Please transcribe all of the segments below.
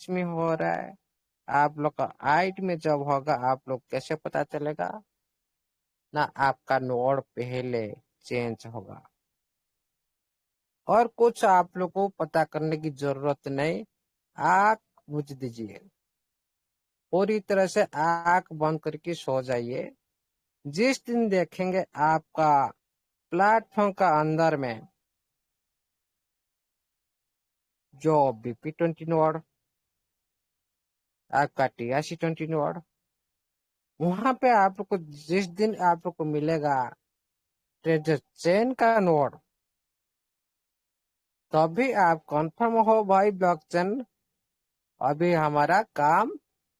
बीच में हो रहा है, आप लोग का आइट में जब होगा आप लोग कैसे पता चलेगा ना, आपका नोड पहले चेंज होगा। और कुछ आप लोग को पता करने की जरूरत नहीं, आंख बुझ दीजिए, पूरी तरह से आंख बंद करके सो जाइए। जिस दिन देखेंगे आपका प्लेटफॉर्म का अंदर में जो BP20 नोड, आपका TRC20 नोड, वहां पे आप लोग को जिस दिन आप लोग को मिलेगा ट्रेजर चेन का नोड, तभी आप कंफर्म हो भाई ब्लॉकचेन अभी हमारा काम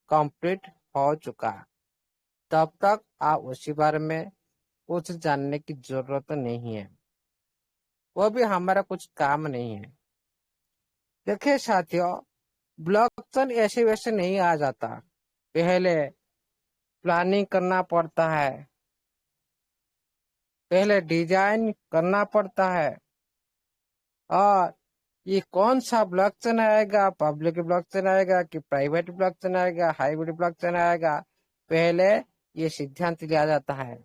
कंप्लीट हो चुका। तब तक आप उसी बारे में कुछ जानने की जरूरत नहीं है, वो भी हमारा कुछ काम नहीं है। देखिए साथियों, ब्लॉकचेन ऐसे वैसे नहीं आ जाता, पहले प्लानिंग करना पड़ता है, पहले डिजाइन करना पड़ता है। और ये कौन सा ब्लॉकचेन आएगा, पब्लिक ब्लॉकचेन आएगा कि प्राइवेट ब्लॉकचेन आएगा, हाइब्रिड ब्लॉकचेन आएगा, पहले ये सिद्धांत लिया जाता है।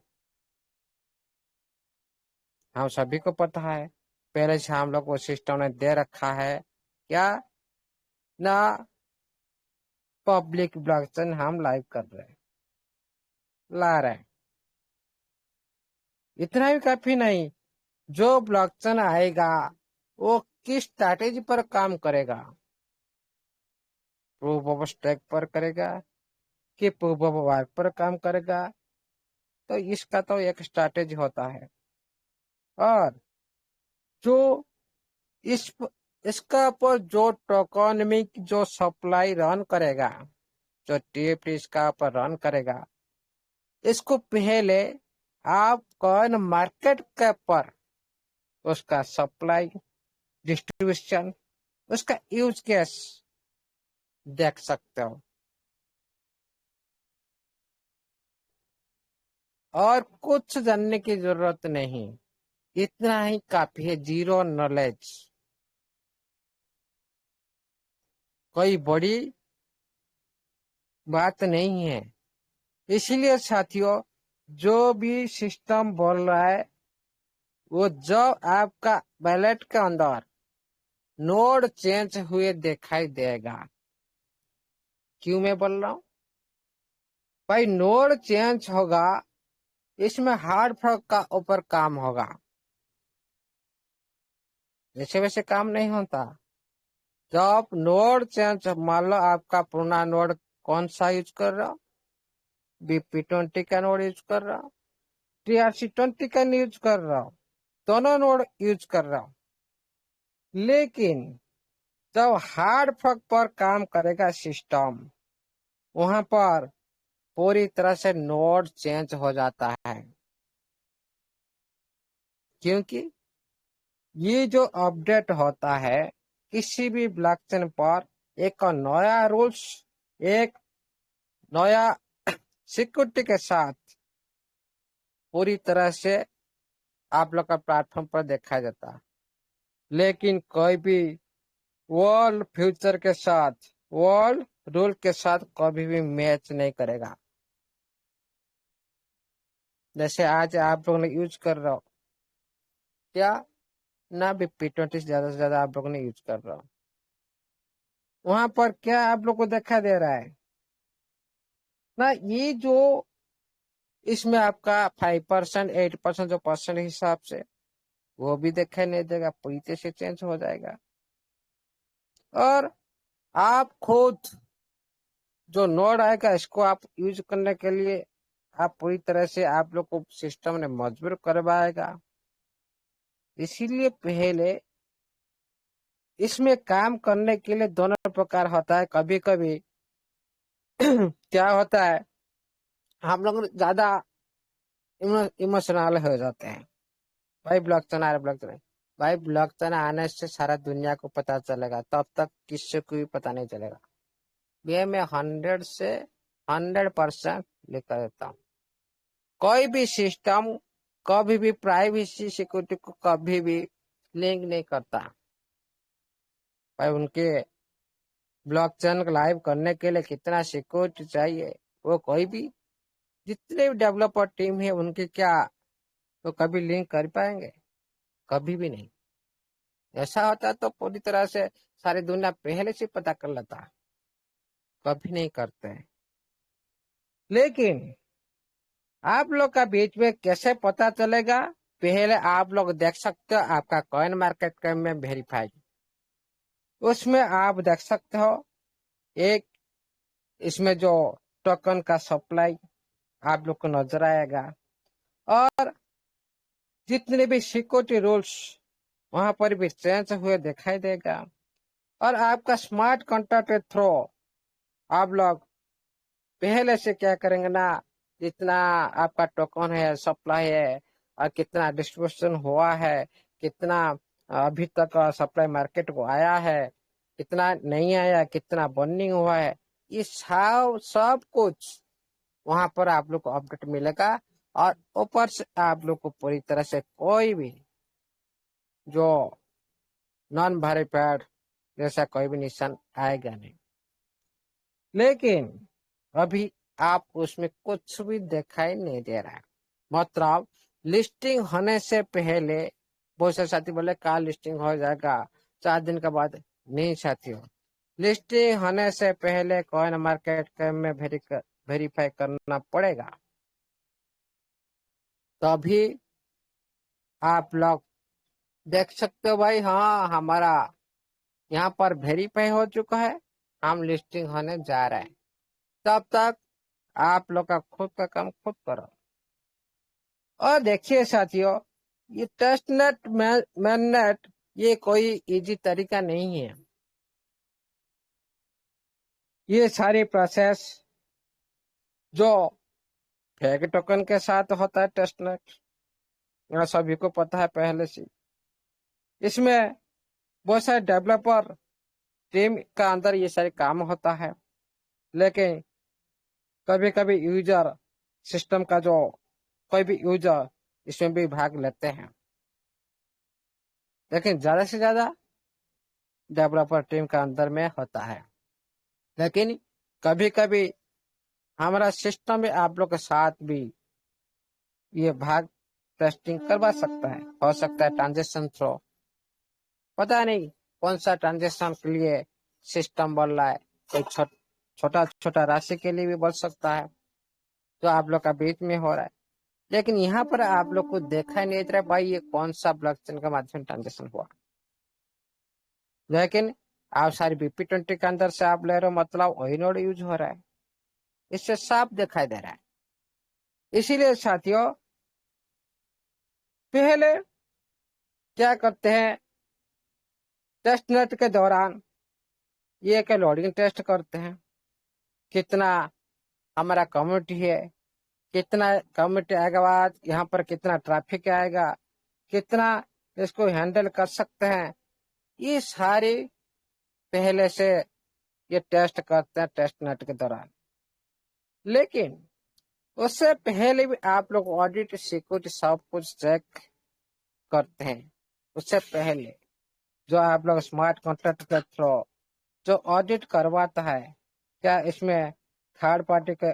हम सभी को पता है, पहले से हम लोग को सिस्टम ने दे रखा है क्या ना, पब्लिक ब्लॉकचेन हम लाइव कर रहे हैं, ला रहे हैं। इतना भी काफी नहीं, जो ब्लॉकचेन आएगा वो किस स्ट्रैटेजी पर काम करेगा, प्रूफ ऑफ स्टेक पर करेगा कि प्रूफ ऑफ वर्क पर काम करेगा, तो इसका तो एक स्ट्रैटेजी होता है। और जो इस इसका पर जो टोकनमिक जो सप्लाई रन करेगा, जो टीएफटी इसका पर रन करेगा, इसको पहले आप कॉइन मार्केट कैप पर उसका सप्लाई डिस्ट्रीब्यूशन, उसका यूज केस देख सकते हो। और कुछ जानने की जरूरत नहीं, इतना ही काफी है, जीरो नॉलेज। कोई बड़ी बात नहीं है। इसीलिए साथियों, जो भी सिस्टम बोल रहा है वो जब आपका बैलेट के अंदर नोड चेंज हुए दिखाई देगा, क्यों मैं बोल रहा हूं भाई, नोड चेंज होगा, इसमें हार्ड फॉर्क का ऊपर काम होगा, जैसे वैसे काम नहीं होता। जब नोड चेंज, मान लो आपका पुराना नोड कौन सा यूज कर रहा हो, BP20 का नोड यूज कर रहा हो, TRC20 का यूज कर रहा हो, दोनों नोड यूज कर रहा हो, लेकिन जब हार्ड फॉर्क पर काम करेगा सिस्टम, वहां पर पूरी तरह से नोड चेंज हो जाता है। क्योंकि ये जो अपडेट होता है किसी भी ब्लॉकचेन पर, एक नया रूल्स, एक नया सिक्योरिटी के साथ पूरी तरह से आप लोग का प्लेटफॉर्म पर देखा जाता है। लेकिन कोई भी वर्ल्ड फ्यूचर के साथ, वर्ल्ड रूल के साथ कभी भी मैच नहीं करेगा। जैसे आज आप लोग ने यूज कर रहे हो क्या ना, BP20 से ज्यादा आप लोग ने यूज कर रहे हो, वहां पर क्या आप लोग को देखा दे रहा है ना, ये जो इसमें आपका 5%, 8% जो परसेंट हिसाब से, वो भी दिखाई नहीं देगा, पूरी तरह से चेंज हो जाएगा। और आप खुद जो नोड आएगा इसको आप यूज करने के लिए, आप पूरी तरह से आप लोग को सिस्टम ने मजबूर करवाएगा। इसीलिए पहले इसमें काम करने के लिए दोनों प्रकार होता है। कभी कभी क्या होता है, हम लोग ज्यादा इमोशनल हो जाते हैं, भाई ब्लॉकचेन आ रहा, ब्लॉकचेन भाई ब्लॉकचेन आने से सारा दुनिया को पता चलेगा, तब तक किसी को भी पता नहीं चलेगा। ये मैं 100 से 100% लिख देता हूँ। कोई भी सिस्टम कभी भी प्राइवेसी सिक्योरिटी को कभी भी लिंक नहीं करता भाई, उनके ब्लॉकचेन को लाइव करने के लिए कितना सिक्योरिटी चाहिए, वो कोई भी जितने भी डेवलपर टीम है उनके क्या तो कभी लिंक कर पाएंगे? कभी भी नहीं। ऐसा होता तो पूरी तरह से सारी दुनिया पहले से पता कर लेता। कभी नहीं करते हैं। लेकिन आप लोग का बीच में कैसे पता चलेगा? पहले आप लोग देख सकते हो आपका कॉइन मार्केट कैप में वेरीफाई, उसमें आप देख सकते हो एक इसमें जो टोकन का सप्लाई आप लोग को नजर आएगा, और जितने भी सिक्योरिटी रूल्स वहां पर भी चेंज हुए दिखाई देगा। और आपका स्मार्ट कॉन्ट्रैक्ट के थ्रू आप लोग पहले से क्या करेंगे ना, जितना आपका टोकन है सप्लाई है और कितना डिस्ट्रीब्यूशन हुआ है, कितना अभी तक सप्लाई मार्केट को आया है, कितना नहीं आया, कितना बर्निंग हुआ है, ये सब सब कुछ वहां पर आप लोग को अपडेट मिलेगा। और ऊपर से आप लोग को पूरी तरह से कोई भी जो नॉन वेरीफाइड जैसा कोई भी निशान आएगा नहीं। लेकिन अभी आप उसमें कुछ भी दिखाई नहीं दे रहा है। मतलब लिस्टिंग होने से पहले बहुत से साथी बोले कल लिस्टिंग हो जाएगा 4 दिन के बाद। नहीं साथियों, लिस्टिंग होने से पहले कॉइन मार्केट कैप में वेरीफाई करना पड़ेगा, तभी आप लोग देख सकते हो भाई हाँ हमारा यहाँ पर वेरीफाई हो चुका है, हम लिस्टिंग होने जा रहे हैं। तब तक आप लोग का खुद का काम खुद करो। और देखिए साथियों, ये टेस्ट नेट मैन नेट ये कोई इजी तरीका नहीं है। ये सारी प्रोसेस जो फेक टोकन के साथ होता है टेस्ट नेट, यह सभी को पता है पहले से। इसमें बहुत सारे डेवलपर टीम का अंदर ये सारे काम होता है, लेकिन कभी कभी यूजर सिस्टम का जो कोई भी यूजर इसमें भी भाग लेते हैं, लेकिन ज्यादा से ज्यादा डेवलपर टीम का अंदर में होता है। लेकिन कभी कभी हमारा सिस्टम भी आप लोग के साथ भी ये भाग टेस्टिंग करवा सकता है, हो सकता है ट्रांजेक्शन थ्रो, पता नहीं कौन सा ट्रांजेक्शन के लिए सिस्टम बोल रहा है। कोई छोटा छोटा राशि के लिए भी बोल सकता है जो आप लोग का बीच में हो रहा है। लेकिन यहाँ पर आप लोग को देखा नहीं दे रहा भाई ये कौन सा ब्लॉकचेन के माध्यम ट्रांजेक्शन हुआ। लेकिन आप सारी BP20 के अंदर से आप ले रहे हो, मतलब वही नोड यूज हो रहा है, इससे साफ दिखाई दे रहा है। इसीलिए साथियों पहले क्या करते हैं, टेस्ट नेट के दौरान ये के लोडिंग टेस्ट करते हैं, कितना हमारा कम्युनिटी है, कितना कम्युनिटी आएगा बाद यहाँ पर कितना ट्रैफिक आएगा, कितना इसको हैंडल कर सकते हैं, ये सारे पहले से ये टेस्ट करते हैं टेस्ट नेट के दौरान। लेकिन उससे पहले भी आप लोग ऑडिट सिक्योरिटी सब कुछ चेक करते हैं। उससे पहले जो आप लोग स्मार्ट कॉन्ट्रैक्ट के थ्रू जो ऑडिट करवाता है, क्या इसमें थर्ड पार्टी के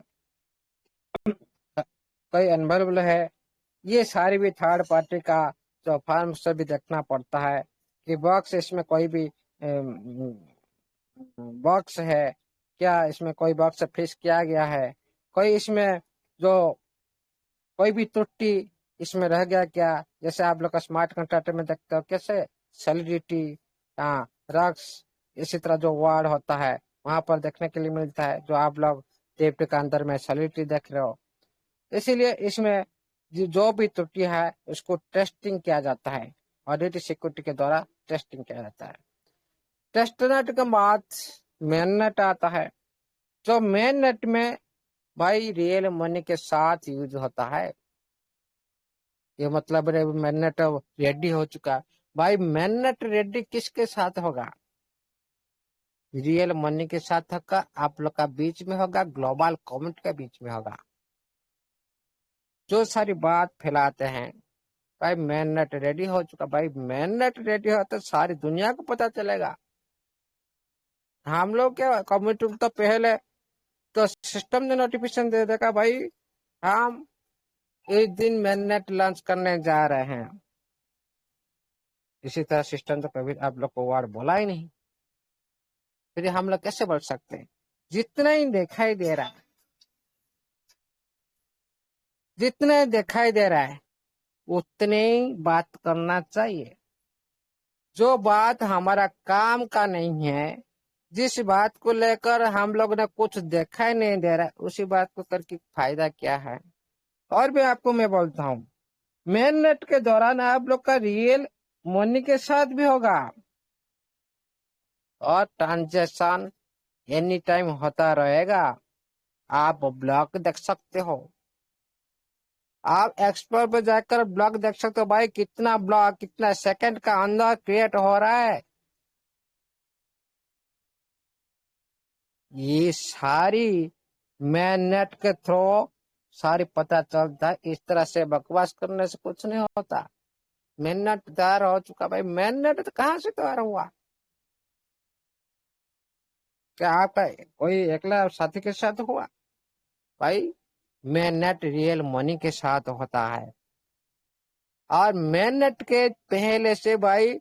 कोई अनबल है, ये सारी भी थर्ड पार्टी का जो फर्म से भी देखना पड़ता है कि बॉक्स इसमें कोई भी बॉक्स है क्या, इसमें कोई बॉक्स फिक्स किया गया है, कोई इसमें जो कोई भी त्रुटि इसमें रह गया क्या। जैसे आप लोग का स्मार्ट कॉन्ट्रैक्ट में देखते हो कैसे सैलिडिटी, हाँ रक्स, इसी तरह जो वर्ड होता है वहां पर देखने के लिए मिलता है, जो आप लोग टेप के अंदर में सैलिडिटी देख रहे हो। इसीलिए इसमें जो भी त्रुटि है उसको टेस्टिंग किया जाता है, ऑडिट सिक्योरिटी के द्वारा टेस्टिंग किया जाता है। टेस्ट नेट के बाद मेन नेट आता है, जो मेन नेट में भाई रियल मनी के साथ यूज होता है। ये मतलब मेन नेट रेडी हो चुका। भाई मेन नेट रेडी किसके साथ होगा? रियल मनी के साथ होगा, आप लोग का बीच में होगा, ग्लोबल कम्युनिटी के बीच में होगा। जो सारी बात फैलाते हैं भाई मेन नेट रेडी हो चुका, भाई मेन नेट रेडी हो तो सारी दुनिया को पता चलेगा। हम लोग क्या कम्युनिटी तो पहले तो सिस्टम ने नोटिफिकेशन दे देगा भाई हम इस दिन मैननेट लॉन्च करने जा रहे हैं। इसी तरह सिस्टम तो कभी आप लोग को वर्ड बोला ही नहीं, फिर हम लोग कैसे बोल सकते हैं? जितना ही दिखाई दे रहा है, जितना ही दिखाई दे रहा है उतने ही बात करना चाहिए। जो बात हमारा काम का नहीं है, जिस बात को लेकर हम लोग ने कुछ देखा ही नहीं दे रहा है, उसी बात को करके फायदा क्या है? और भी आपको मैं बोलता हूँ, मेन नेट के दौरान आप लोग का रियल मनी के साथ भी होगा और ट्रांजेक्शन एनी टाइम होता रहेगा। आप ब्लॉक देख सकते हो, आप एक्सप्लोर पे जाकर ब्लॉक देख सकते हो भाई कितना ब्लॉक कितना सेकंड का अंदर क्रिएट हो रहा है। ये सारी मैन नेट के थ्रू सारी पता चलता है। इस तरह से बकवास करने से कुछ नहीं होता। मैन नेट तैयार हो चुका भाई। मैन नेट तो कहाँ से तैयार हुआ? क्या आपका कोई एकला साथी के साथ हुआ? भाई मैन नेट रियल मनी के साथ होता है और मैन नेट के पहले से भाई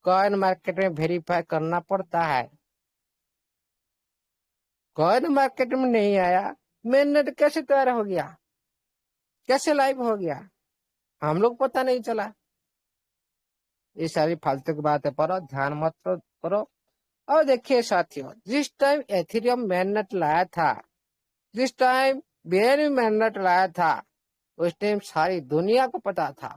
कॉइन मार्केट में वेरीफाई करना पड़ता है। कॉइन मार्केट में नहीं आया, मैन नेट कैसे तैयार हो गया, कैसे लाइव हो गया? हम लोग पता नहीं चला। ये सारी फालतू की बातें पर ध्यान मत करो। और देखिए साथियों, जिस टाइम एथेरियम मैननेट लाया था, जिस टाइम बीएनबी मैननेट लाया था, उस टाइम सारी दुनिया को पता था,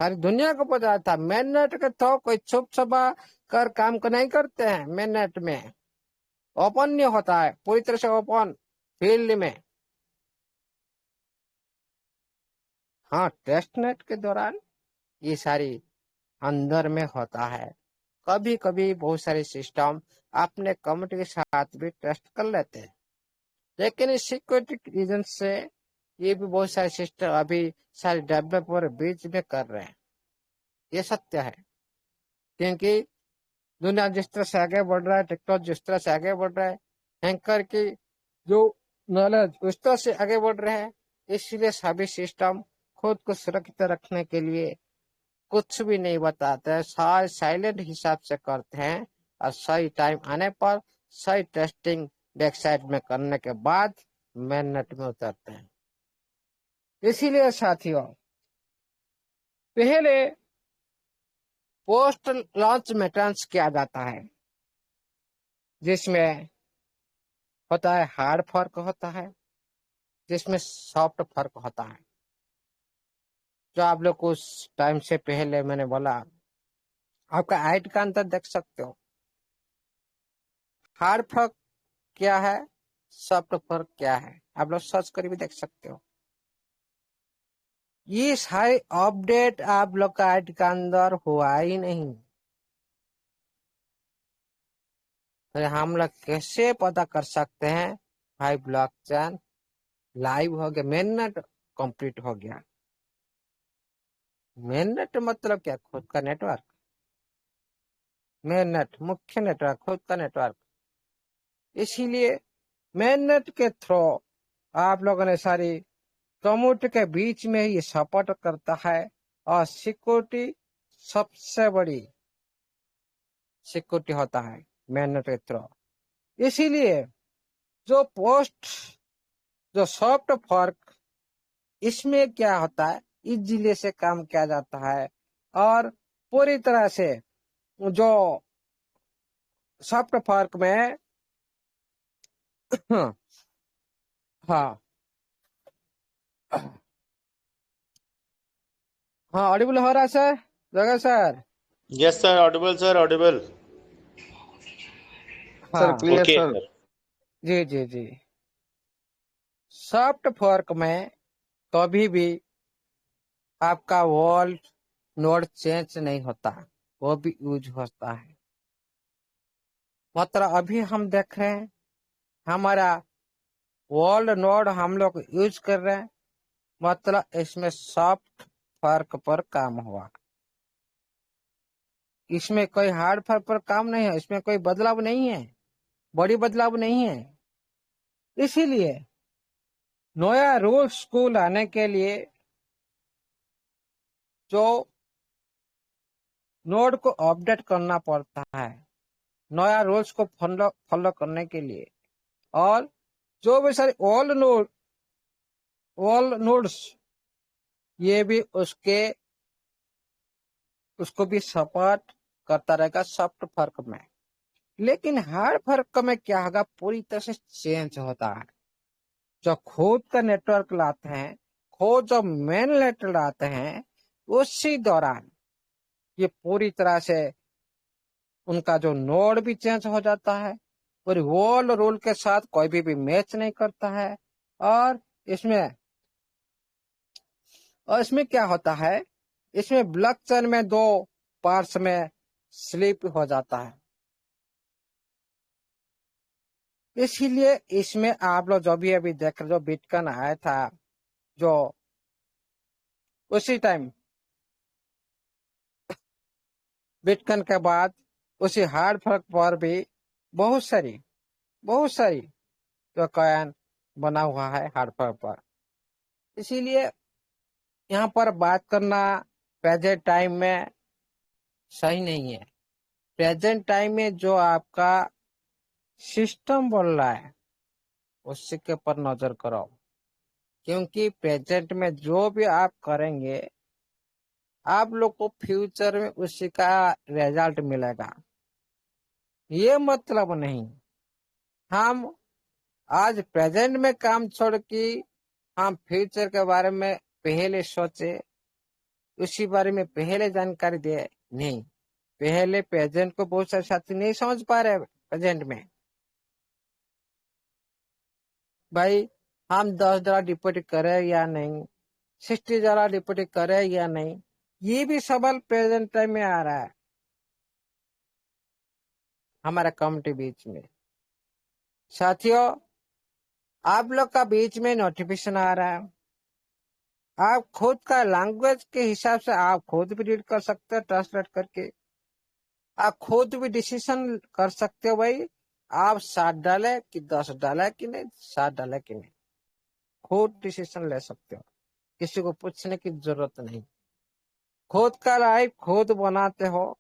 सारी दुनिया को पता था मैननेट के तो कोई छुप छुपा कर काम को नहीं करते हैं। मैननेट में ओपन नहीं होता है, पूरी तरह से ओपन फील्ड में। हाँ, टेस्ट नेट के दौरान ये सारी अंदर में होता है। कभी कभी बहुत सारे सिस्टम अपने कम्युनिटी के साथ भी टेस्ट कर लेते हैं, लेकिन इस सिक्योरिटी रीजन से ये भी बहुत सारे सिस्टम अभी सारे डेवलपर बीच में कर रहे हैं। ये सत्य है, क्योंकि दुनिया जिस तरह से आगे बढ़ रहा है, टेक्नोलॉजी जिस तरह से आगे बढ़ रहा है, हैकर की जो नॉलेज उस तरह से आगे बढ़ रहे हैं, इसलिए सभी सिस्टम खुद को सुरक्षित रखने के लिए कुछ भी नहीं बताते हैं, सारे साइलेंट हिसाब से करते हैं और सही टाइम आने पर सही टेस्टिंग बैक साइड में करने के बाद मेन नेट में उतरते हैं। इसीलिए साथियों, पहले पोस्ट लॉन्च मेंटेनेंस किया जाता है, जिसमें होता है हार्ड फर्क होता है, जिसमें सॉफ्ट फर्क होता है। जो आप लोग को उस टाइम से पहले मैंने बोला, आपका हाइट का अंतर देख सकते हो। हार्ड फर्क क्या है, सॉफ्ट फर्क क्या है, आप लोग सर्च कर भी देख सकते हो। ये सारे अपडेट आप लोग का हाइट का अंदर हुआ ही नहीं। तो हम लोग कैसे पता कर सकते हैं भाई ब्लॉकचेन लाइव हो गया, मेननेट कंप्लीट हो गया? मेननेट मतलब क्या? खुद का नेटवर्क। मेननेट मुख्य नेटवर्क, खुद का नेटवर्क। इसीलिए मेननेट के थ्रू आप लोगों ने सारी कम्युनिटी के बीच में ये सपोर्ट करता है और सिक्योरिटी सबसे बड़ी सिक्योरिटी होता है मेननेट के थ्रू। इसीलिए जो पोस्ट जो सॉफ्ट फॉर्क, इसमें क्या होता है, इजीली से काम किया जाता है और पूरी तरह से जो सॉफ्ट फॉर्क में हाँ हाँ ऑडिबल हो रहा है सर, जगह sir? Yes, sir. Audible, sir. Audible. Sir हाँ क्लियर Okay, सर। sir. जी जी जी। सॉफ्ट फॉर्क में कभी भी आपका वर्ल्ड नोड चेंज नहीं होता, वो भी यूज होता है। मतलब अभी हम देख रहे हैं हमारा वर्ल्ड नोड हम लोग यूज कर रहे हैं, मतलब इसमें सॉफ्ट फॉर्क पर काम हुआ। इसमें कोई हार्ड पर काम नहीं है, इसमें कोई बदलाव नहीं है, बड़ी बदलाव नहीं है। इसीलिए नया रूल्स को लाने के लिए जो नोड को अपडेट करना पड़ता है नया रूल्स को फॉलो फॉलो करने के लिए, और जो भी सारे ऑल नोड्स ये भी उसको भी सपोर्ट करता रहेगा सॉफ्ट फर्क में। लेकिन हार्ड फर्क में क्या होगा, पूरी तरह से चेंज होता है। जो खुद का नेटवर्क लाते हैं, खुद जो मेन नेटवर्क लाते हैं, उसी दौरान ये पूरी तरह से उनका जो नोड भी चेंज हो जाता है और वॉल रूल के साथ कोई भी मैच नहीं करता है। और इसमें क्या होता है, इसमें ब्लॉकचेन में दो पार्ट्स में स्लिप हो जाता है। इसीलिए इसमें आप लोग जो भी अभी देख रहे, जो बिटकॉइन आया था, जो उसी टाइम बिटकॉइन के बाद उसी हार्ड फर्क पर भी बहुत सारी जो कॉइन बना हुआ है हार्ड फर्क पर। इसीलिए यहाँ पर बात करना प्रेजेंट टाइम में सही नहीं है। प्रेजेंट टाइम में जो आपका सिस्टम बोल रहा है उसी के पर नजर करो, क्योंकि प्रेजेंट में जो भी आप करेंगे आप लोग को फ्यूचर में उसी का रिजल्ट मिलेगा। ये मतलब नहीं हम आज प्रेजेंट में काम छोड़ के हम फ्यूचर के बारे में पहले सोचे, उसी बारे में पहले जानकारी दे। नहीं, पहले प्रेजेंट को बहुत सारे साथी नहीं समझ पा रहे। प्रेजेंट में भाई हम $10 डिपॉजिट करें या नहीं, $60 डिपॉजिट करें या नहीं, ये भी सवाल प्रेजेंट टाइम में आ रहा है हमारे कम्युनिटी बीच में। साथियों, आप लोग का बीच में नोटिफिकेशन आ रहा है, आप खुद का लैंग्वेज के हिसाब से आप खुद भी रीड कर सकते हो, ट्रांसलेट करके आप खुद भी डिसीजन कर सकते हो। भाई आप 7 डाले कि 10 डाले कि नहीं, 7 डाले कि नहीं, खुद डिसीजन ले सकते हो, किसी को पूछने की जरूरत नहीं। खुद का लाइफ खुद बनाते हो,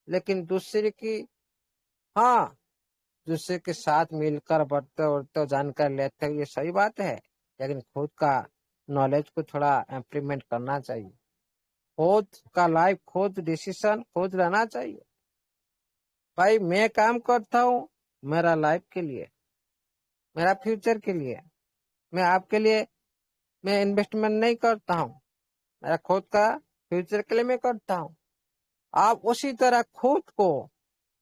लेकिन दूसरे की, हाँ, दूसरे के साथ मिलकर बढ़ते उड़ते जानकारी लेते हो, ये सही बात है, लेकिन खुद का नॉलेज को थोड़ा इम्प्लीमेंट करना चाहिए। खुद का लाइफ खुद डिसीजन खुद लेना चाहिए। भाई मैं काम करता हूँ मेरा लाइफ के लिए, मेरा फ्यूचर के लिए, मैं आपके लिए मैं इन्वेस्टमेंट नहीं करता हूँ, मेरा खुद का फ्यूचर के लिए मैं करता हूँ। आप उसी तरह खुद को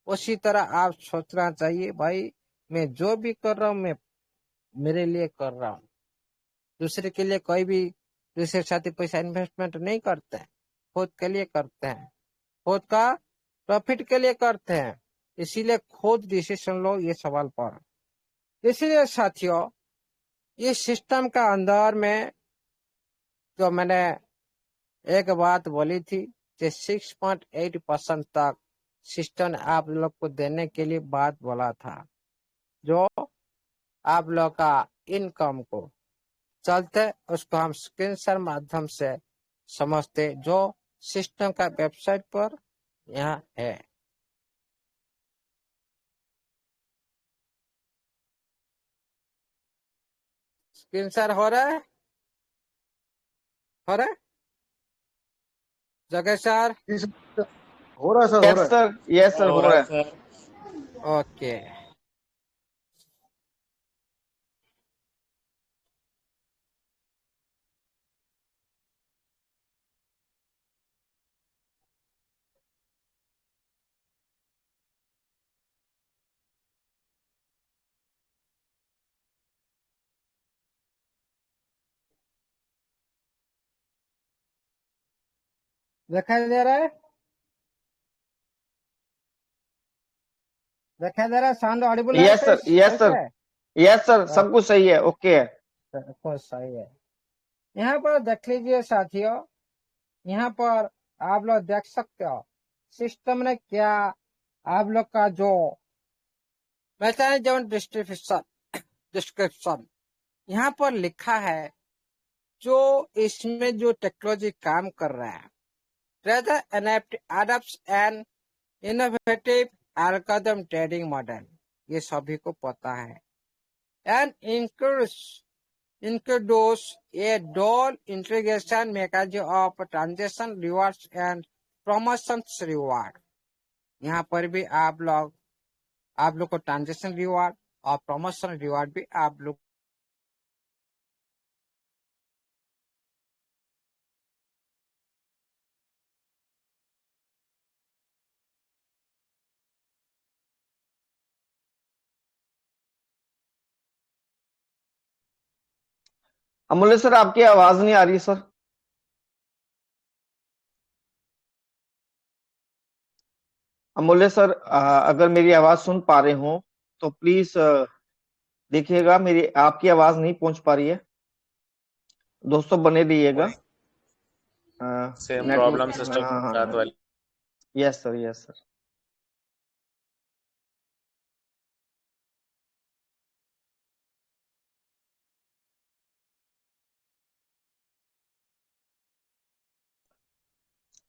उसी तरह आप सोचना चाहिए। भाई मैं जो भी कर रहा हूँ मैं मेरे लिए कर रहा हूँ, दूसरे के लिए कोई भी दूसरे साथी पैसा इन्वेस्टमेंट नहीं करते हैं, खुद के लिए करते हैं, खुद का प्रॉफिट के लिए करते हैं। इसीलिए खुद डिसीजन लो ये सवाल पर। इसीलिए साथियों, इस सिस्टम का अंदर में जो मैंने एक बात बोली थी कि 6.8% तक सिस्टम आप लोग को देने के लिए बात बोला था, जो आप लोग का इनकम को चलते उसको हम स्क्रीन शेयर माध्यम से समझते, जो सिस्टम का वेबसाइट पर यहाँ है। स्क्रीन शेयर हो रहा है, हो रहा है जगह सर? हो रहा है सर, हो यस रहा है। सर, यस सर, हो रहा है सर। ओके, दिखाई दे रहा है, दिखाई दे रहा है, साउंड ऑडिबल है? Yes sir, yes sir, yes sir, सब कुछ सही है, ओके है। कुछ सही है। यहाँ पर देख लीजिए साथियों, यहाँ पर आप लोग देख सकते हो सिस्टम ने क्या आप लोग का जो मैकेनिज्म डिस्क्रिप्शन यहाँ पर लिखा है, जो इसमें जो टेक्नोलॉजी काम कर रहा है, rather adopts an innovative algorithm trading model, ये सभी को पता है, and includes a dual integration mechanism of transaction rewards and promotions reward. यहाँ पर भी आप लोग को ट्रांजेक्शन रिवार्ड और प्रमोशन रिवार्ड भी आप लोग अमूल्य सर, आपकी आवाज नहीं आ रही सर। अमूल्य सर, अगर मेरी आवाज सुन पा रहे हो तो प्लीज देखिएगा, मेरी आपकी आवाज नहीं पहुंच पा रही है। दोस्तों बने रहिएगा। सेम प्रॉब्लम सिस्टम रात वाली। Yes sir, yes sir.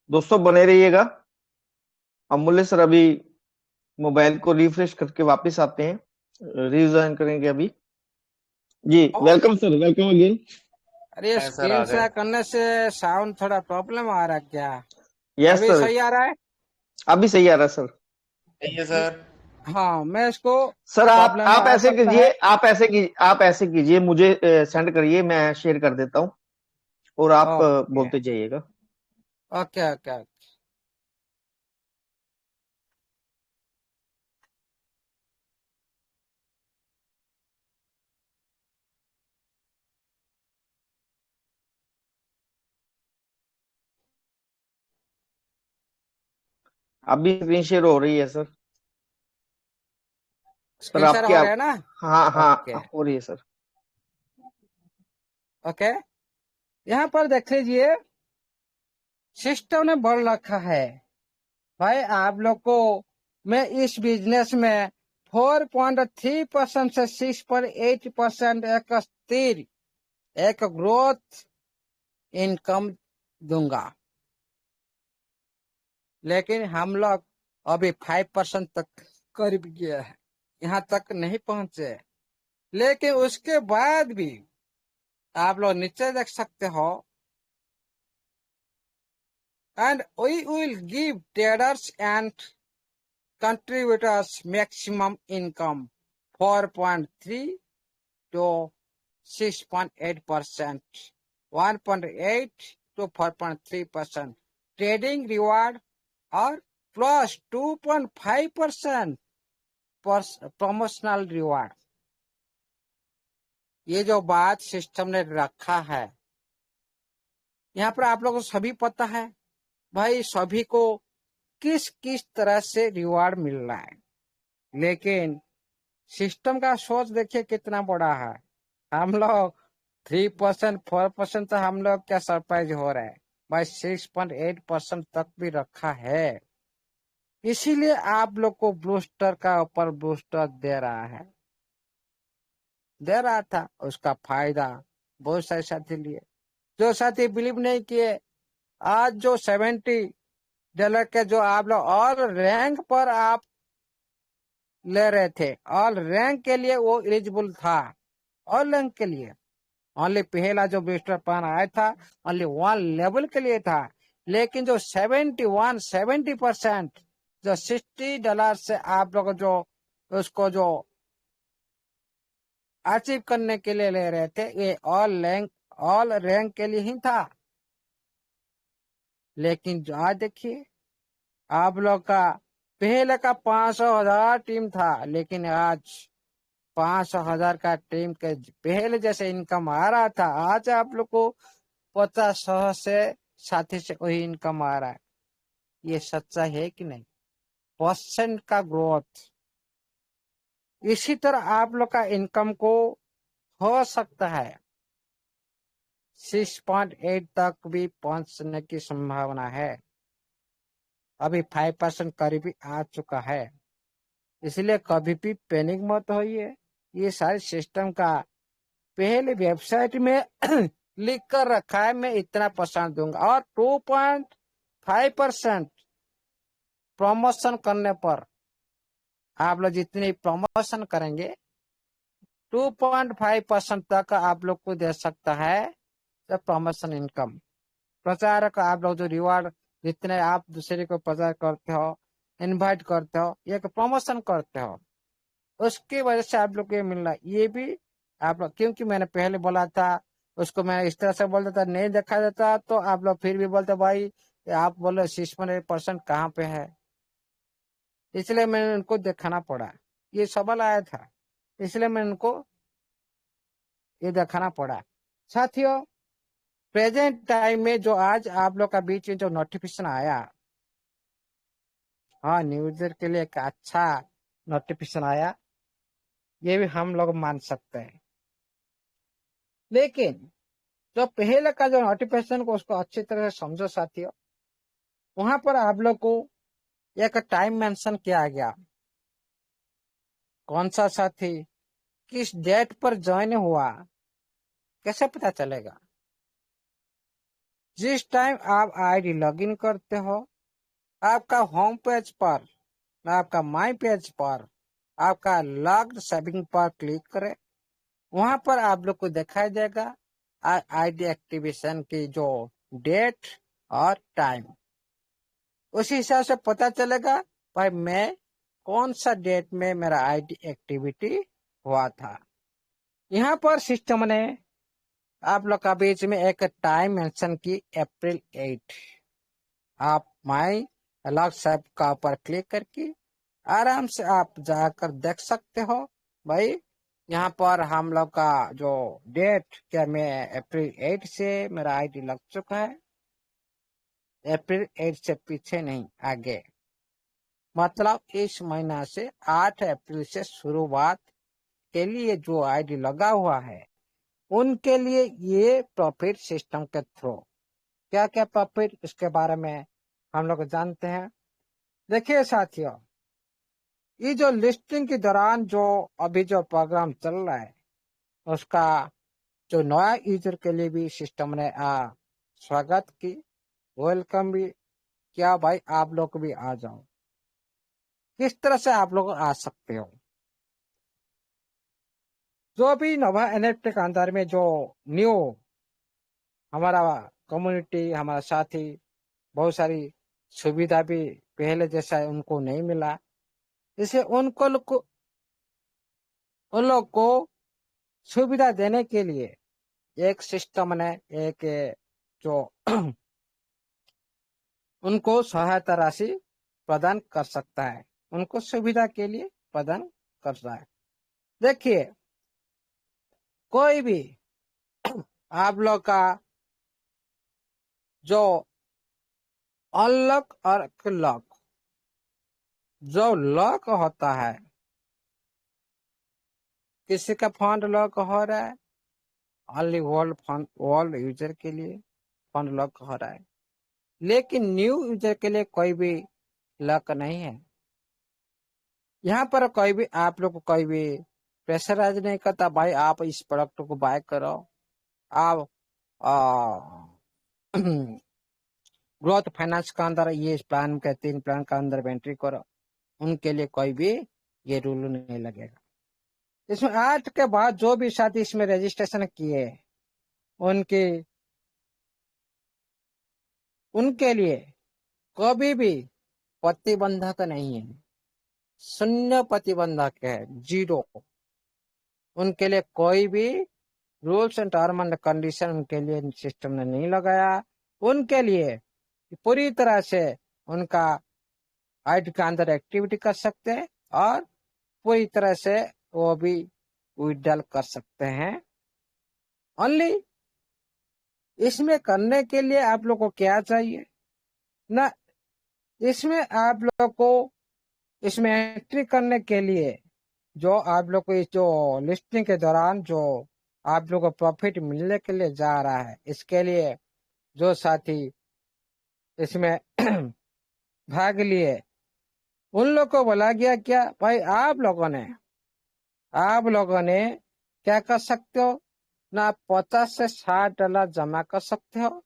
दोस्तों बने रहिएगा। अमूल्य सर अभी मोबाइल को रिफ्रेश करके वापस आते हैं, रिज्वाइन करेंगे अभी। जी वेलकम सर, वेलकम अगेन। अरे स्क्रीन शेयर करने से साउंड थोड़ा प्रॉब्लम आ रहा है क्या? यस अभी सर, सही आ रहा है? अभी सही आ रहा है सर। सही है सर। हाँ, मैं इसको सर आप ऐसे कीजिए, आप ऐसे कीजिए, मुझे सेंड करिए, मैं शेयर कर देता हूँ और आप बोलते जाइएगा। Okay okay. अभी स्क्रीन शेयर हो रही है सर। स्क्रीन शेयर हो रहा है ना? हाँ हाँ हो रही है सर। ओके, यहाँ पर देख लीजिए, सिस्टम ने बोल रखा है, भाई आप लोग को मैं इस बिजनेस में 4.3% से 6.8% एक स्थिर एक ग्रोथ इनकम दूंगा, लेकिन हम लोग अभी 5% तक करीब गया है, यहाँ तक नहीं पहुंचे। लेकिन उसके बाद भी आप लोग नीचे देख सकते हो, and we will give traders and contributors maximum income 4.3 to 6.8%, 1.8 to 4.3% trading reward और plus 2.5% promotional reward। ये जो बात सिस्टम ने रखा है, यहाँ पर आप लोगों को सभी पता है भाई, सभी को किस किस तरह से रिवार्ड मिल रहा है, लेकिन सिस्टम का सोच देखिए कितना बड़ा है। हम लोग 3% 4% तो हम लोग क्या सरप्राइज हो रहा है भाई, 6.8% तक भी रखा है। इसीलिए आप लोग को बूस्टर का ऊपर बूस्टर दे रहा था, उसका फायदा बहुत सारे साथी लिए। जो साथी बिलीव नहीं किए, आज जो $70 के जो आप लोग ऑल रैंक पर आप ले रहे थे, ऑल रैंक के लिए वो एलिजिबल था, ऑल रैंक के लिए। ओनली पहला जो बूस्टर प्लान आया था ओनली 1 लेवल के लिए था, लेकिन जो 70% जो $60 से आप लोग जो उसको जो अचीव करने के लिए ले रहे थे, ये ऑल रैंक के लिए ही था। लेकिन जो आज देखिए, आप लोग का पहले का 500,000 टीम था, लेकिन आज 500,000 का टीम के पहले जैसे इनकम आ रहा था, आज आप लोग को 50 से 60 से वही इनकम आ रहा है। ये सच्चा है कि नहीं? % का ग्रोथ, इसी तरह आप लोग का इनकम को हो सकता है 6.8 तक भी पहुंचने की संभावना है। अभी 5% करीबी आ चुका है। इसलिए कभी भी पैनिक मत होइए। ये सारे सिस्टम का पहले वेबसाइट में लिख कर रखा है, मैं इतना % दूंगा, और 2.5% प्रमोशन करने पर आप लोग जितनी प्रमोशन करेंगे 2.5% तक आप लोग को दे सकता है प्रमोशन इनकम। प्रचार का आप लोग जो रिवार्ड, जितने आप दूसरे को प्रचार करते हो, इनवाइट करते हो, एक प्रमोशन करते हो, उसकी वजह से आप लोग को ये मिल रहा है। ये भी आप लोग, क्योंकि मैंने पहले बोला था, उसको मैं इस तरह से बोलता था, नहीं देखा देता तो आप लोग फिर भी बोलते भाई आप बोले 6% कहाँ पे है। इसलिए मैंने उनको दिखाना पड़ा, ये सवाल आया था, इसलिए मैंने उनको ये दिखाना पड़ा। साथियों, प्रेजेंट टाइम में जो आज आप लोग का बीच में जो नोटिफिकेशन आया, हाँ, न्यूजर के लिए एक अच्छा नोटिफिकेशन आया, ये भी हम लोग मान सकते हैं। लेकिन जो पहले का जो नोटिफिकेशन को, उसको अच्छी तरह से समझो साथियों। वहां पर आप लोग को एक टाइम मेंशन किया गया, कौन सा साथी किस डेट पर ज्वाइन हुआ, कैसे पता चलेगा? जिस टाइम आप आईडी लॉगिन करते हो, आपका होम पेज पर, आपका माई पेज पर, आपका लॉग्ड सेविंग पर क्लिक करें, वहां पर आप लोग को दिखाई देगा आईडी एक्टिवेशन की जो डेट और टाइम। उसी हिसाब से पता चलेगा भाई मैं कौन सा डेट में मेरा आईडी एक्टिविटी हुआ था। यहाँ पर सिस्टम ने आप लोग का बीच में एक टाइम मेंशन की, अप्रैल 8। आप माई अलॉग साहब का ऊपर क्लिक करके आराम से आप जाकर देख सकते हो भाई, यहाँ पर हम लोग का जो डेट, क्या मैं अप्रैल 8 से मेरा आईडी लग चुका है, अप्रैल 8 से पीछे नहीं, आगे। मतलब इस महीना से 8 अप्रैल से शुरुआत के लिए जो आईडी लगा हुआ है, उनके लिए ये प्रॉफिट सिस्टम के थ्रू क्या क्या प्रॉफिट, इसके बारे में हम लोग जानते हैं। देखिए साथियों, ये जो लिस्टिंग के दौरान जो अभी जो प्रोग्राम चल रहा है, उसका जो नया यूजर के लिए भी सिस्टम ने स्वागत की, वेलकम भी किया, भाई आप लोग भी आ जाओ। किस तरह से आप लोग आ सकते हो? जो भी नवा एनएफटी के अंदर में जो न्यू हमारा कम्युनिटी, हमारा साथी, बहुत सारी सुविधा भी पहले जैसा उनको नहीं मिला, इसे उन लोग को सुविधा देने के लिए एक सिस्टम ने एक जो उनको सहायता राशि प्रदान कर सकता है, उनको सुविधा के लिए प्रदान कर रहा है। देखिए, कोई भी आप लोग का जो अनलॉक और लॉक, जो लॉक होता है, किसी का फंड लॉक हो रहा है, ओनली वर्ल्ड यूजर के लिए फंड लॉक हो रहा है, लेकिन न्यू यूजर के लिए कोई भी लॉक नहीं है। यहाँ पर कोई भी आप लोग को कोई भी प्रेशराइज नहीं करता, भाई आप इस प्रोडक्ट को बाय करो, आप ग्रोथ फाइनेंस का अंदर ये प्लान के 3 प्लान का अंदर एंट्री करो, उनके लिए कोई भी ये रूल नहीं लगेगा। इसमें 8 के बाद जो भी साथी इसमें रजिस्ट्रेशन किए, उनके लिए कभी भी प्रतिबंधक नहीं है, शून्य प्रतिबंधक है, 0। उनके लिए कोई भी rules and term and condition उनके लिए सिस्टम ने नहीं लगाया। उनके लिए पूरी तरह से उनका आईडी के अंदर एक्टिविटी कर सकते हैं और पूरी तरह से वो भी विड्रॉल कर सकते हैं। ओनली इसमें करने के लिए आप लोग को क्या चाहिए ना, इसमें आप लोग को इसमें एंट्री करने के लिए जो आप लोग को इस जो लिस्टिंग के दौरान जो आप लोग को प्रॉफिट मिलने के लिए जा रहा है, इसके लिए जो साथी इसमें भाग लिए। उन लोग को बोला गया क्या भाई आप लोगों ने क्या कर सकते हो ना, 50 से $60 जमा कर सकते हो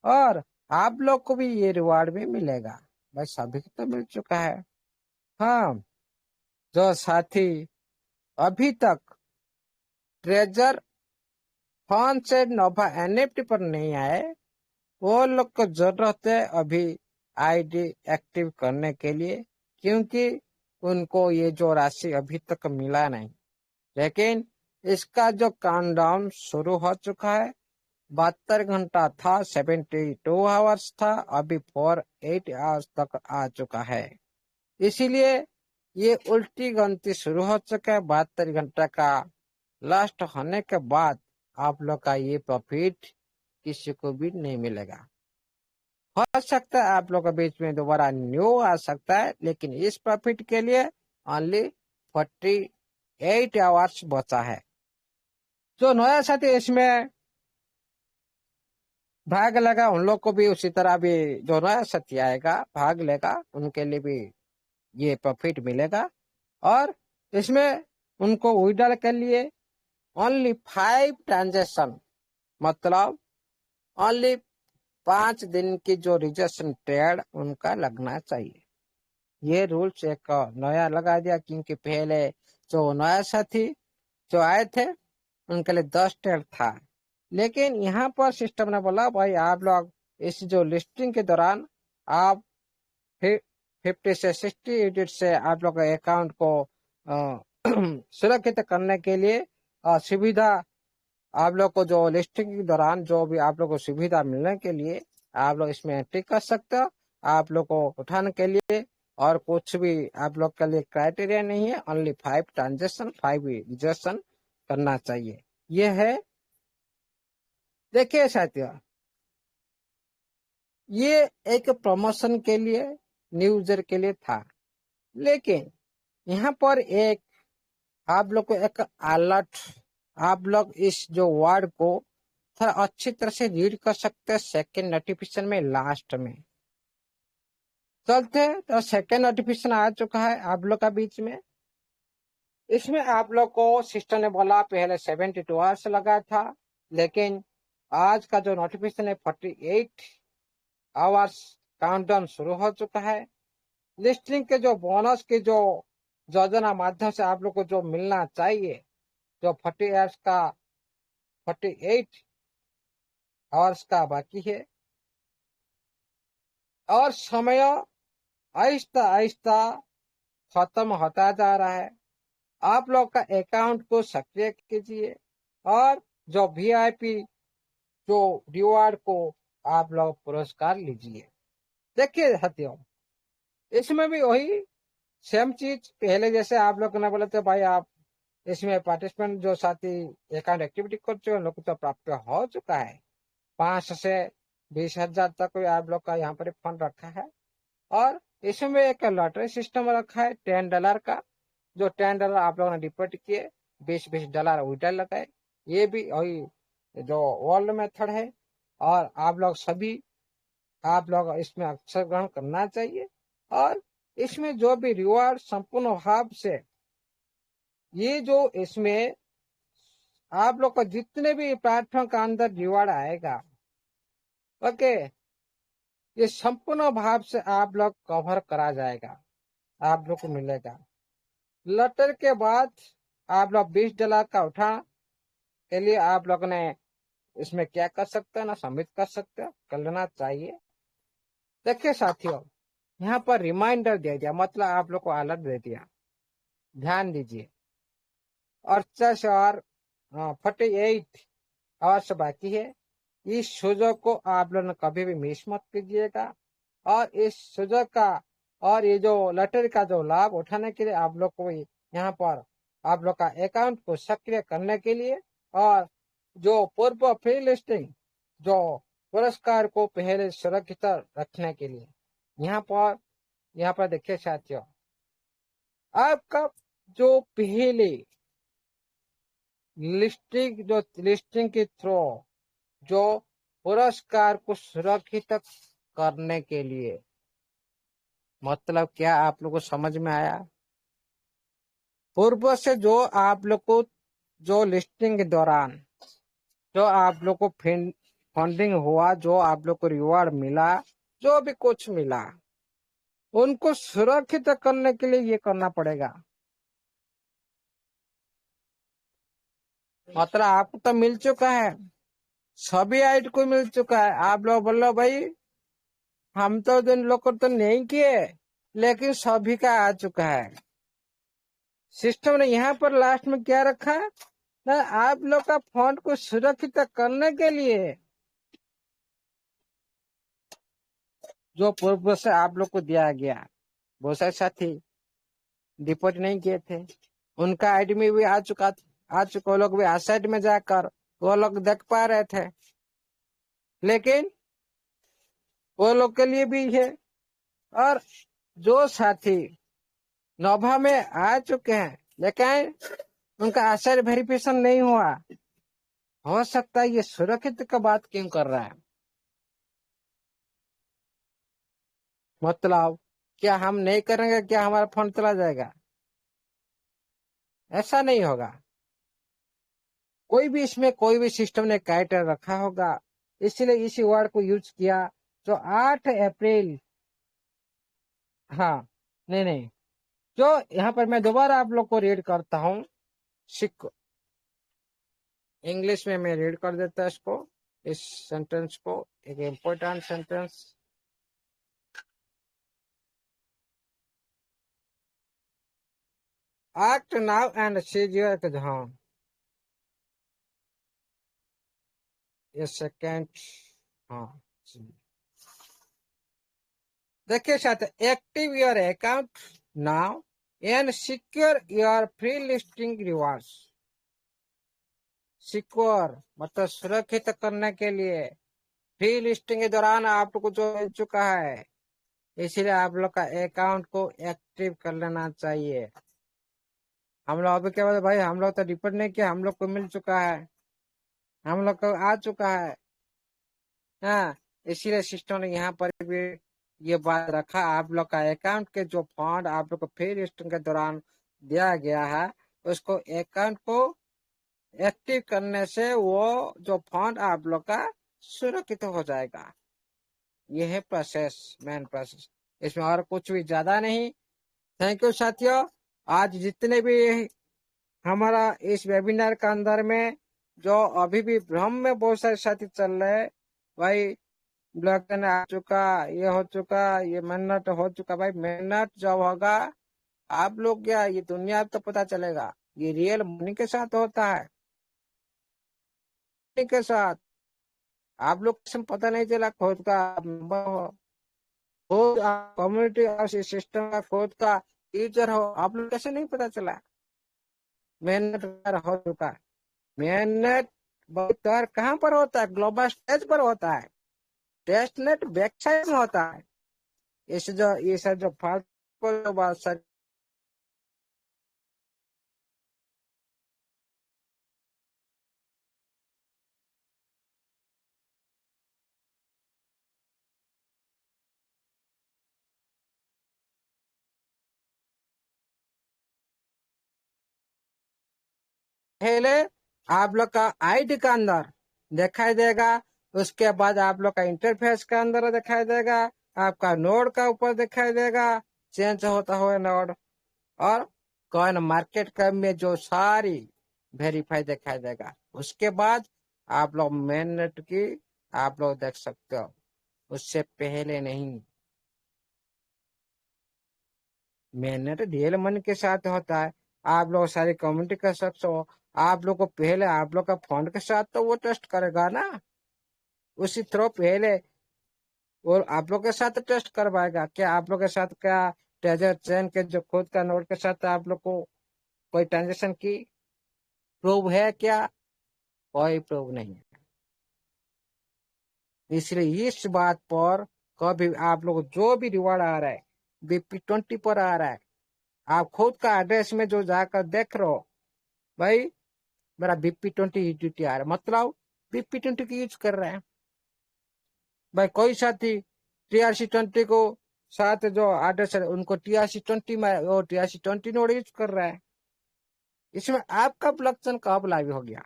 और आप लोग को भी ये रिवार्ड भी मिलेगा। भाई सभी को तो मिल चुका है। हाँ, जो साथी अभी तक ट्रेजर फंड से नोवा एनएफटी पर नहीं आए, वो लोग को जरूरत है अभी आईडी एक्टिव करने के लिए, क्योंकि उनको ये जो राशि अभी तक मिला नहीं। लेकिन इसका जो काउंटडाउन शुरू हो चुका है, 72 घंटा था, 72 आवर्स था, अभी 48 आवर्स तक आ चुका है। इसीलिए ये उल्टी गिनती शुरू हो चुका है। 72 घंटा का लास्ट होने के बाद आप लोग का ये प्रॉफिट किसी को भी नहीं मिलेगा। हो सकता है आप लोग के बीच में दोबारा न्यू आ सकता है, लेकिन इस प्रॉफिट के लिए ओनली 48 आवर्स बचा है। जो नया साथी इसमें भाग लेगा उन लोग को भी उसी तरह भी, जो नया साथी आएगा भाग लेगा उनके लिए भी ये प्रॉफिट मिलेगा। और इसमें उनको विड्रॉल के लिए ओनली 5 ट्रांजेक्शन, मतलब ओनली 5 दिन की जो रिजर्वेशन ट्रेड उनका लगना चाहिए। ये रूल्स एक नया लगा दिया, क्योंकि पहले जो नया साथी जो आए थे उनके लिए 10 ट्रेड था। लेकिन यहाँ पर सिस्टम ने बोला भाई आप लोग इस जो लिस्टिंग के दौरान आप 50 से 60 यूनिट से आप लोग अकाउंट को सुरक्षित करने के लिए सुविधा, आप लोग को जो लिस्टिंग के दौरान जो भी आप लोग को सुविधा मिलने के लिए आप लोग इसमें एंट्री कर सकते हो। आप लोग को उठाने के लिए और कुछ भी आप लोग के लिए क्राइटेरिया नहीं है, ओनली 5 ट्रांजेक्शन 5 रिजर्वेशन करना चाहिए। ये है। देखिए साथियों, ये एक प्रमोशन के लिए न्यू यूजर के लिए था, लेकिन यहाँ पर एक आप लोग को एक अलर्ट, आप लोग इस जो वर्ड को थोड़ा अच्छी तरह से रीड कर सकते हैं सेकेंड नोटिफिकेशन में लास्ट में। चलते हैं तो सेकेंड नोटिफिकेशन आ चुका है आप लोग का बीच में। इसमें आप लोग को सिस्टम ने बोला पहले 72 आवर्स लगा था, लेकिन आज का जो नोटिफिकेशन है 48 आवर्स काउंटडाउन शुरू हो चुका है। लिस्टिंग के जो बोनस के जो योजना माध्यम से आप लोग को जो मिलना चाहिए, जो 48 आवर्स का बाकी है, और समय आहिस्ता आहिस्ता खत्म होता जा रहा है। आप लोग का अकाउंट को सक्रिय कीजिए और जो वीआईपी जो रिवार्ड को आप लोग पुरस्कार लीजिए। देखिए साथियों, इसमें भी वही सेम चीज पहले जैसे आप लोग ने बोले थे भाई आप इसमें पार्टिसिपेंट जो साथी अकाउंट एक्टिविटी कर चुके हैं लोग तो प्राप्त हो चुका है। 5 से 20 हजार तक आप लोग का यहाँ पर फंड रखा है। और इसमें एक लॉटरी सिस्टम रखा है $10 का, जो $10 आप लोगों ने डिपॉजिट किए, 20-20 डॉलर विड्रॉल लगाए। ये भी वही जो वर्ल्ड मेथड है, और आप लोग इसमें अक्षर ग्रहण करना चाहिए। और इसमें जो भी रिवार्ड संपूर्ण भाव से, ये जो इसमें आप लोग को जितने भी प्लेटफॉर्म का अंदर रिवार्ड आएगा, ओके, ये संपूर्ण भाव से आप लोग कवर करा जाएगा, आप लोग को मिलेगा। लटर के बाद आप लोग $20 का उठा के लिए आप लोग ने इसमें क्या कर सकते हैं ना, सबमिट कर सकते हो, कर लेना चाहिए। देखिए साथियों, यहाँ पर रिमाइंडर दे दिया, मतलब आप लोग को अलर्ट दे दिया, ध्यान दीजिए। 48 और 48 आवर्स बाकी है। इस सुযোग को आप लोग कभी भी मिस मत कीजिएगा। और इस सुযোग का और ये जो लॉटरी का जो लाभ उठाने के लिए आप लोग को यहाँ पर आप लोग का अकाउंट को सक्रिय करने के लिए और जो पूर्व फ्री लिस्टिंग जो पुरस्कार को पहले सुरक्षित रखने के लिए यहाँ पर देखिए साथियों, आपका जो पहले लिस्टिंग के थ्रू जो पुरस्कार को सुरक्षित करने के लिए मतलब क्या आप लोग को समझ में आया? पूर्व से जो आप लोग को जो लिस्टिंग के दौरान जो आप लोग को फंडिंग हुआ, जो आप लोग को रिवॉर्ड मिला, जो भी कुछ मिला, उनको सुरक्षित करने के लिए ये करना पड़ेगा। मतलब आपको तो मिल चुका है, सभी आइट को मिल चुका है। आप लोग बोलो भाई हम तो दिन लोग को तो नहीं किए, लेकिन सभी का आ चुका है। सिस्टम ने यहाँ पर लास्ट में क्या रखा है ना, आप लोग का फंड को सुरक्षित करने के लिए जो पूर्व से आप लोग को दिया गया, बहुत सारे साथी डिपोजिट नहीं किए थे, उनका आईडी में भी आ चुका, वो लोग भी आसाइड में जाकर वो लोग देख पा रहे थे, लेकिन वो लोग के लिए भी है। और जो साथी नोभा में आ चुके हैं लेकिन उनका आसाइड वेरिफिकेशन नहीं हुआ, हो सकता है ये सुरक्षित का बात क्यों कर रहा है? मतलब क्या हम नहीं करेंगे, क्या हमारा फंड चला जाएगा? ऐसा नहीं होगा। कोई भी इसमें कोई भी सिस्टम ने कैरेक्टर रखा होगा, इसलिए इसी वर्ड को यूज किया। जो 8 अप्रैल, हाँ नहीं नहीं, जो यहाँ पर मैं दोबारा आप लोग को रीड करता हूँ, सिख इंग्लिश में मैं रीड कर देता इसको, इस सेंटेंस को, एक important sentence. Act now and sees your exam. ये सेकेंड, हाँ देखिए साथ, active your account now and secure your free listing rewards. Secure मतलब सुरक्षित करने के लिए फ्री लिस्टिंग के दौरान आपको जो मिल चुका है, इसलिए आप लोग का अकाउंट को एक्टिव कर लेना चाहिए। हम लोग अभी क्या बोले भाई, हम लोग तो रिपोर्ट नहीं किया, हम लोग को मिल चुका है, हम लोग को आ चुका है। हाँ, इसीलिए सिस्टम ने यहाँ पर भी ये बात रखा, आप लोग का अकाउंट के जो फंड आप लोग को फ्री लिस्टिंग के दौरान दिया गया है, उसको अकाउंट को एक्टिव करने से वो जो फंड आप लोग का सुरक्षित हो जाएगा। ये है प्रोसेस, मेन प्रोसेस, इसमें और कुछ भी ज्यादा नहीं। थैंक यू साथियों। आज जितने भी हमारा इस वेबिनार का अंदर में जो अभी भी भ्रम में बहुत सारे साथी चल रहे हैं, भाई ब्लॉकचेन आ चुका, ये हो चुका, ये मेहनत हो चुका। भाई मेहनत जब होगा आप लोग क्या, ये दुनिया तो पता चलेगा, ये रियल मनी के साथ होता है, के साथ आप लोग से पता नहीं चला, खुद का खुद कम्युनिटी सिस्टम का खुद का टीचर हो, आप लोग कैसे नहीं पता चला? मेहनत हो चुका है। मेहनत बहुत कहाँ पर होता है? ग्लोबल स्टेज पर होता है, टेस्ट नेट वेबसाइट में होता है। इस जो ये सब जो फालतू बात सर पहले आप लोग का आईडी का अंदर दिखाई देगा, उसके बाद आप लोग का इंटरफेस का अंदर दिखाई देगा, आपका नोड का ऊपर दिखाई देगा, चेंज होता हुआ नोड, और कॉइन मार्केट कैप में जो सारी वेरीफाई दिखाई देगा। उसके बाद आप लोग मेन नेट की आप लोग देख सकते हो, उससे पहले नहीं। मेन नेट रियल मनी के साथ होता है, आप लोग सारी कम्युनिटी कर सकते हो। आप लोग को पहले आप लोग का फंड के साथ तो वो टेस्ट करेगा ना, उसी थ्रो पहले वो आप लोग के साथ टेस्ट करवाएगा। क्या आप लोग के साथ क्या ट्रेजर चेन के जो खुद का नोट के साथ आप लोग को कोई ट्रांजेक्शन की प्रूव है क्या? कोई प्रूव नहीं है। इसलिए इस बात पर कभी आप लोग जो भी रिवॉर्ड आ रहा है BP20 पर आ रहा है, आप खुद का एड्रेस में जो जाकर देख रहे हो, भाई मेरा BP20 यूटिलिटी आ रहा है, मतलब BP20 की यूज कर रहे हैं। भाई कोई साथी TRC20 को साथ जो आर्डर है उनको TRC-20 में वो TRC-20 नोड यूज कर रहा है। इसमें आपका ब्लॉकचेन कब लागू हो गया,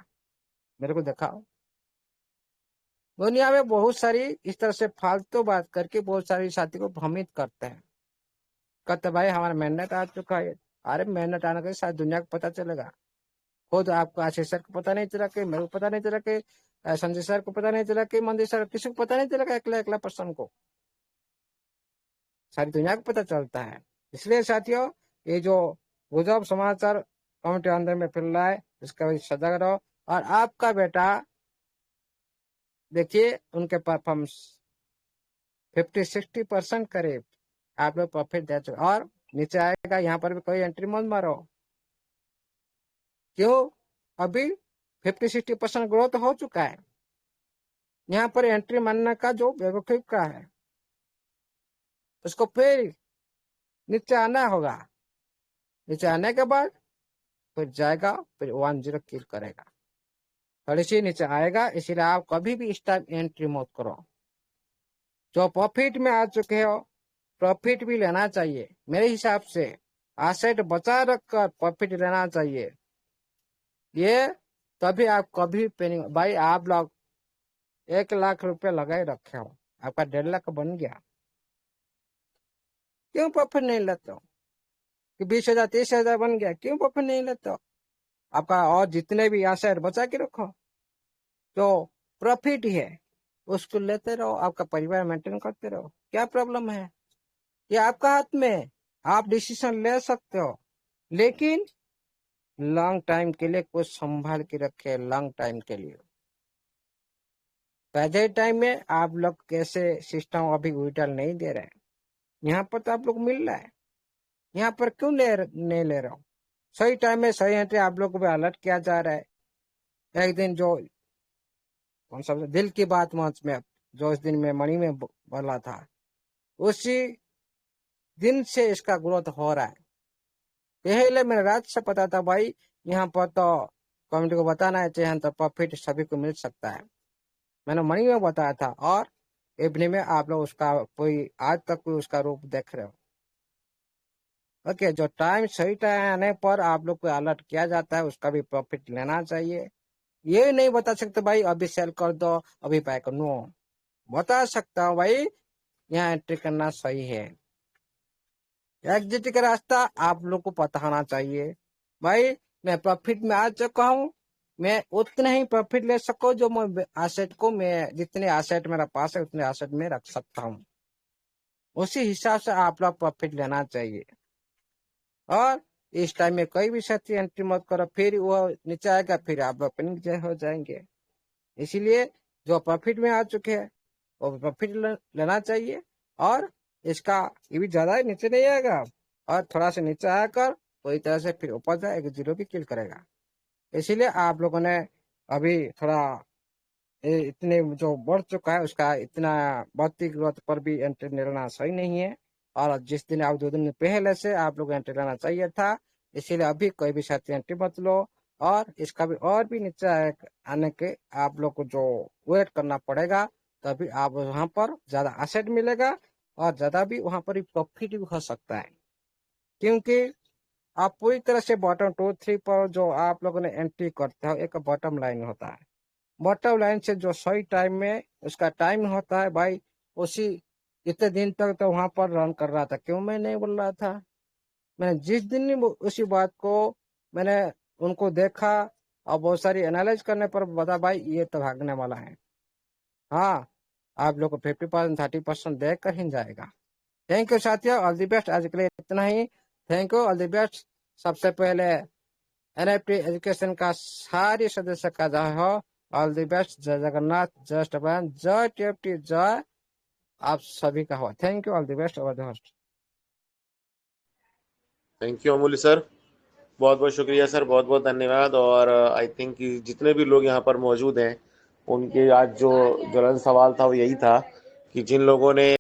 मेरे को दिखाओ। दुनिया में बहुत सारी इस तरह से फालतू बात करके बहुत सारी साथी को भ्रमित करते हैं। कहते भाई हमारा मेहनत आ चुका है। अरे मेहनत आने के साथ दुनिया को पता चलेगा। खुद आपको आशीष सर को पता नहीं चला कि मेरे को पता नहीं चला कि संजय सर को पता नहीं चला कि मंदिर सर, किसी को पता नहीं चला अकेला पर्सन को, सारी दुनिया को पता चलता है। इसलिए साथियों ये जो गुजब समाचार कमेटी अंदर में फैल रहा है इसका वजह सजग रहो। और आपका बेटा देखिए उनके परफॉर्मेंस 50-60% करीब आप लोग प्रॉफिट दे चुके और नीचे आएगा। यहाँ पर भी कोई एंट्री मत मारो। क्यों? अभी 50-60% ग्रोथ हो चुका है। यहाँ पर एंट्री मारने का जो बेवकूफ का है उसको फिर नीचे आना होगा। नीचे आने के बाद फिर जाएगा, फिर 10 किल करेगा, थोड़ी सी नीचे आएगा। इसीलिए आप कभी भी इस टाइम एंट्री मत करो। जो प्रॉफिट में आ चुके हो प्रॉफिट भी लेना चाहिए। मेरे हिसाब से एसेट बचा रखकर प्रॉफिट लेना चाहिए। ये तभी आप कभी पेनिंग। भाई आप लोग 1 लाख रुपए लगाए रखे हो, आपका 1.5 लाख बन गया, क्यों प्रॉफिट नहीं लेते हो? कि 20,000 30,000 बन गया, क्यों प्रॉफिट नहीं लेते हो? आपका और जितने भी एसेट बचा के रखो, जो प्रॉफिट है उसको लेते रहो, आपका परिवार मेंटेन करते रहो। क्या प्रॉब्लम है? ये आपका हाथ में, आप डिसीजन ले सकते हो, लेकिन लॉन्ग टाइम के लिए कुछ संभाल के रखे। लॉन्ग टाइम के लिए पहले टाइम में आप लोग कैसे सिस्टम अभी विड्रॉल नहीं दे रहे हैं। यहाँ पर तो आप लोग मिल रहा है, यहाँ पर क्यों नहीं ले रहे हो? सही टाइम में सही एंट्री आप लोग को भी अलर्ट किया जा रहा है। एक दिन जो कौन सा दिल की बात मंच में जो इस दिन में मणि में बोला था, उसी दिन से इसका ग्रोथ हो रहा है। पहले मेरे रात से पता था भाई यहाँ पर तो कम्युनिटी को बताना चाहिए तो प्रॉफिट सभी को मिल सकता है। मैंने मणि में बताया था और इवनिंग में आप लोग उसका कोई आज तक कोई उसका रूप देख रहे हो। ओके, जो टाइम सही टाइम आने पर आप लोग को अलर्ट किया जाता है उसका भी प्रॉफिट लेना चाहिए। ये नहीं बता सकते भाई अभी सेल कर दो अभी बाय कर। नो, बता सकता हूँ भाई यहाँ एंट्री करना सही है। एग्जिट का रास्ता आप लोग को पता होना चाहिए। भाई मैं प्रॉफिट में आ चुका हूँ, मैं उतने ही प्रॉफिट ले सको जो मैं एसेट को, मैं जितने एसेट मेरा पास है उतने एसेट में रख सकता हूँ। उसी हिसाब से आप लोग प्रॉफिट लेना चाहिए। और इस टाइम में कोई भी साथी एंट्री मत करो, फिर वो नीचे आएगा, फिर आप लोग पेनिक हो जाएंगे। इसीलिए जो प्रॉफिट में आ चुके हैं वो प्रॉफिट लेना चाहिए। और इसका ये भी ज्यादा नीचे नहीं आएगा और थोड़ा सा नीचे आकर पूरी तरह से फिर ऊपर जाएगा, 0 भी किल करेगा। इसीलिए आप लोगों ने अभी थोड़ा इतने जो बढ़ चुका है उसका इतना बढ़ती ग्रोथ पर भी एंट्री लेना सही नहीं है। और जिस दिन आप 2 दिन पहले से आप लोग एंट्री लेना चाहिए था। इसीलिए अभी कोई भी साथी एंट्री मत लो और इसका भी और भी नीचे आने के आप लोग को जो वेट करना पड़ेगा, तभी आप वहां पर ज्यादा एसेट मिलेगा और ज्यादा भी वहां पर प्रॉफिट भी हो सकता है। क्योंकि आप पूरी तरह से बॉटम 2 3 पर जो आप लोगों ने एंट्री करते हो, एक बॉटम लाइन होता है। बॉटम लाइन से जो सही टाइम में उसका टाइम होता है भाई, उसी इतने दिन तक तो वहां पर रन कर रहा था। क्यों मैं नहीं बोल रहा था? मैंने जिस दिन उसी बात को मैंने उनको देखा और बहुत सारी एनालाइज करने पर बता भाई ये तो भागने वाला है। हाँ, आप लोग को 50% 30% देकर ही जाएगा। थैंक यू साथियों, ऑल द बेस्ट। आज के लिए इतना ही। Thank you, all the best. सबसे पहले NFT एजुकेशन का सारे सदस्य का जय हो। All the best. जय जगन्नाथ, जय स्टबन, जय TFT, जय आप सभी का हो। Thank you, all the best. Over the host. Thank you अमूल्य सर, बहुत बहुत शुक्रिया सर, बहुत बहुत धन्यवाद। और आई थिंक जितने भी लोग यहाँ पर मौजूद हैं उनके आज जो ज्वलन सवाल था वो यही था कि जिन लोगों ने